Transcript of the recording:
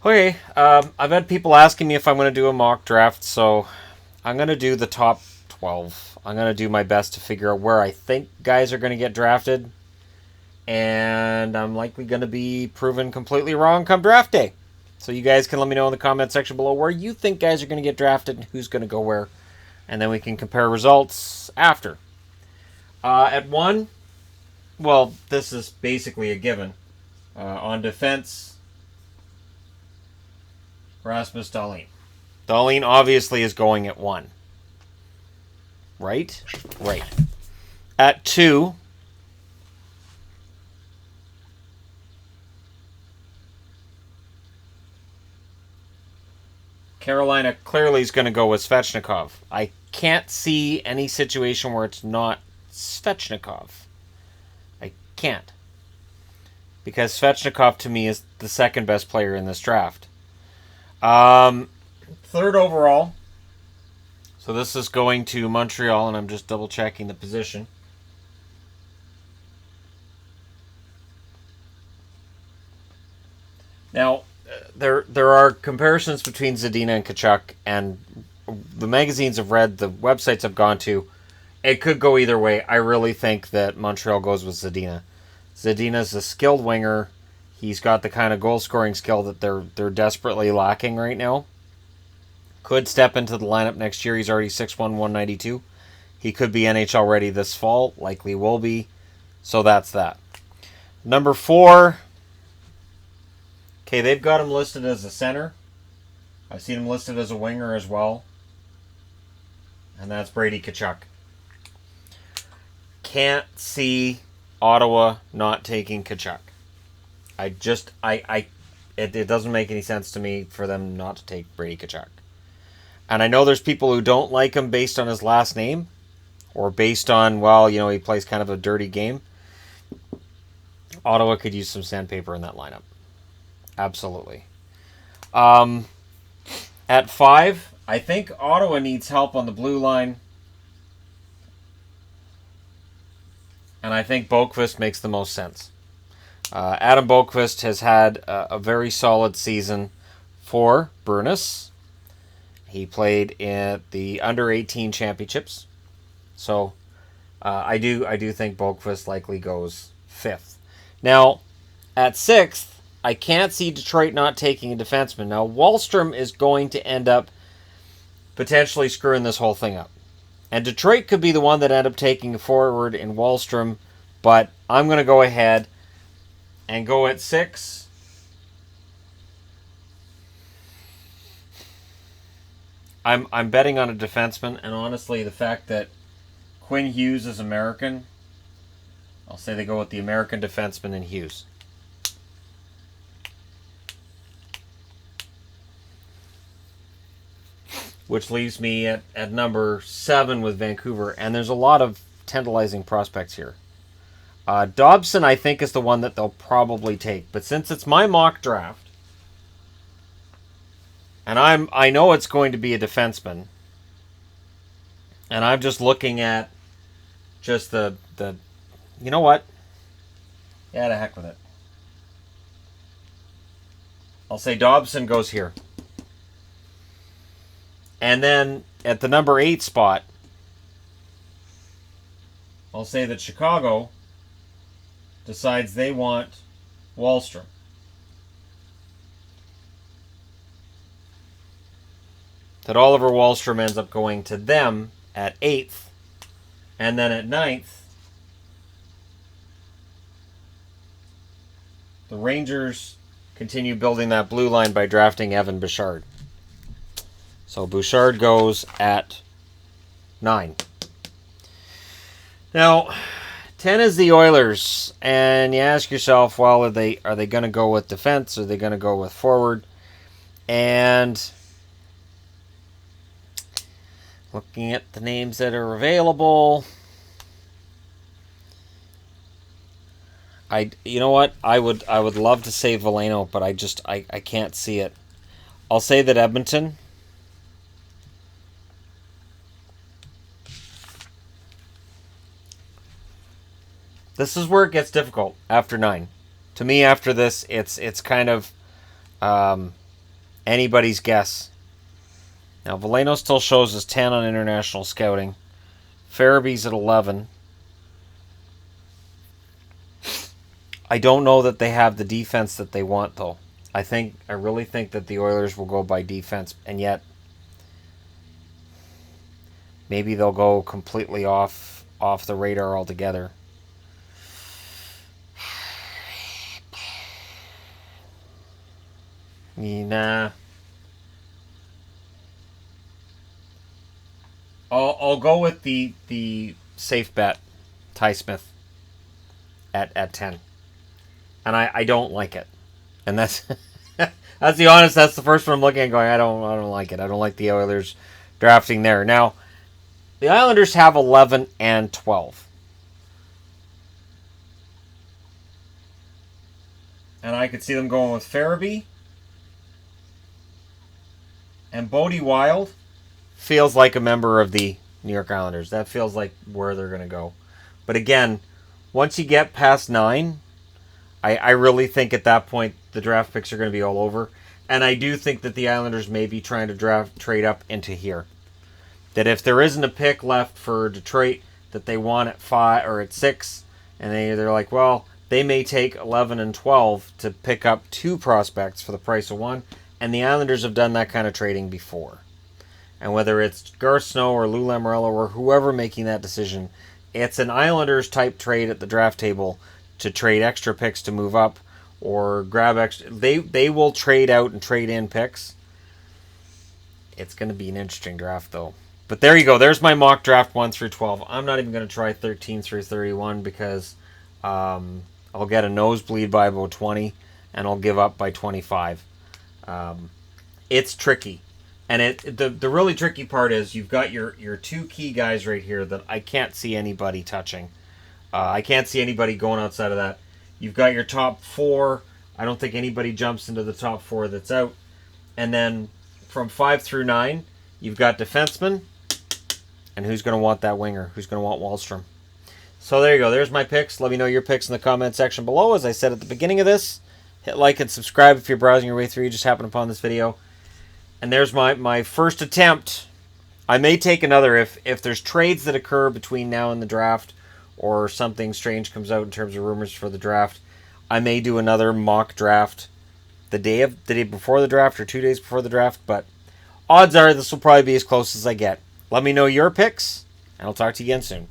Okay, I've had people asking me if I'm going to do a mock draft, so I'm going to do the top 12. I'm going to do my best to figure out where I think guys are going to get drafted, and I'm likely going to be proven completely wrong come draft day. So you guys can let me know in the comment section below where you think guys are going to get drafted and who's going to go where, and then we can compare results after. At 1, well, this is basically a given. On defense, Rasmus Dahlin. Dahlin obviously is going at 1. Right? Right. At 2, Carolina clearly is going to go with Svechnikov. I can't see any situation where it's not Svechnikov. I can't. Because Svechnikov to me is the second best player in this draft. Third overall. So this is going to Montreal, and I'm just double checking the position. Now, there are comparisons between Zadina and Tkachuk, and the magazines I've read, the websites I've gone to, it could go either way. I really think that Montreal goes with Zadina. Zadina's a skilled winger. He's got the kind of goal-scoring skill that they're desperately lacking right now. Could step into the lineup next year. He's already 6'1", 192. He could be NHL ready this fall. Likely will be. So that's that. Number 4. Okay, they've got him listed as a center. I've seen him listed as a winger as well. And that's Brady Tkachuk. Can't see Ottawa not taking Tkachuk. It doesn't make any sense to me for them not to take Brady Tkachuk. And I know there's people who don't like him based on his last name, or based on, well, he plays kind of a dirty game. Ottawa could use some sandpaper in that lineup. Absolutely. At 5, I think Ottawa needs help on the blue line. And I think Boqvist makes the most sense. Adam Boqvist has had a very solid season for Brunus. He played in the under-18 championships. So I do think Boqvist likely goes 5th. Now, at 6th, I can't see Detroit not taking a defenseman. Now, Wahlstrom is going to end up potentially screwing this whole thing up. And Detroit could be the one that end up taking a forward in Wahlstrom, but I'm going to go ahead and go at 6. I'm betting on a defenseman, and honestly, the fact that Quinn Hughes is American, I'll say they go with the American defenseman in Hughes. Which leaves me at number 7 with Vancouver. And there's a lot of tantalizing prospects here. Dobson, I think, is the one that they'll probably take. But since it's my mock draft, and I know it's going to be a defenseman, and I'm just looking at just the you know what? Yeah, to heck with it. I'll say Dobson goes here. And then at the number 8 spot, I'll say that Chicago decides they want Wahlstrom. That Oliver Wahlstrom ends up going to them at 8th. And then at 9th, the Rangers continue building that blue line by drafting Evan Bouchard. So Bouchard goes at 9. Now, 10 is the Oilers, and you ask yourself, well, are they going to go with defense? Or are they going to go with forward? And looking at the names that are available, you know what? I would love to say Veleno, but I can't see it. I'll say that Edmonton. This is where it gets difficult after 9. To me, after this, it's kind of anybody's guess. Now, Veleno still shows us 10 on international scouting. Farabee's at 11. I don't know that they have the defense that they want, though. I really think that the Oilers will go by defense, and yet maybe they'll go completely off the radar altogether. Nah. I'll go with the safe bet, Ty Smith at 10. And I don't like it. And that's that's the first one I'm looking at going, I don't like it. I don't like the Oilers drafting there. Now, the Islanders have 11 and 12. And I could see them going with Farabee. And Bodie Wild feels like a member of the New York Islanders. That feels like where they're going to go. But again, once you get past 9, I really think at that point the draft picks are going to be all over. And I do think that the Islanders may be trying to trade up into here. That if there isn't a pick left for Detroit that they want at 5 or at 6, and they're like, well, they may take 11 and 12 to pick up 2 prospects for the price of 1. And the Islanders have done that kind of trading before. And whether it's Garth Snow or Lou Lamoriello or whoever making that decision, it's an Islanders type trade at the draft table to trade extra picks to move up or grab extra. They will trade out and trade in picks. It's going to be an interesting draft, though. But there you go. There's my mock draft 1 through 12. I'm not even going to try 13 through 31 because I'll get a nosebleed by about 20 and I'll give up by 25. It's tricky. And the really tricky part is you've got your 2 key guys right here that I can't see anybody touching. I can't see anybody going outside of that. You've got your top 4. I don't think anybody jumps into the top 4 that's out. And then from 5 through 9, you've got defensemen. And who's going to want that winger? Who's going to want Wahlstrom? So there you go. There's my picks. Let me know your picks in the comment section below. As I said at the beginning of this, hit like and subscribe if you're browsing your way through. You just happened upon this video. And there's my first attempt. I may take another if there's trades that occur between now and the draft or something strange comes out in terms of rumors for the draft. I may do another mock draft the day before the draft or 2 days before the draft. But odds are this will probably be as close as I get. Let me know your picks, and I'll talk to you again soon.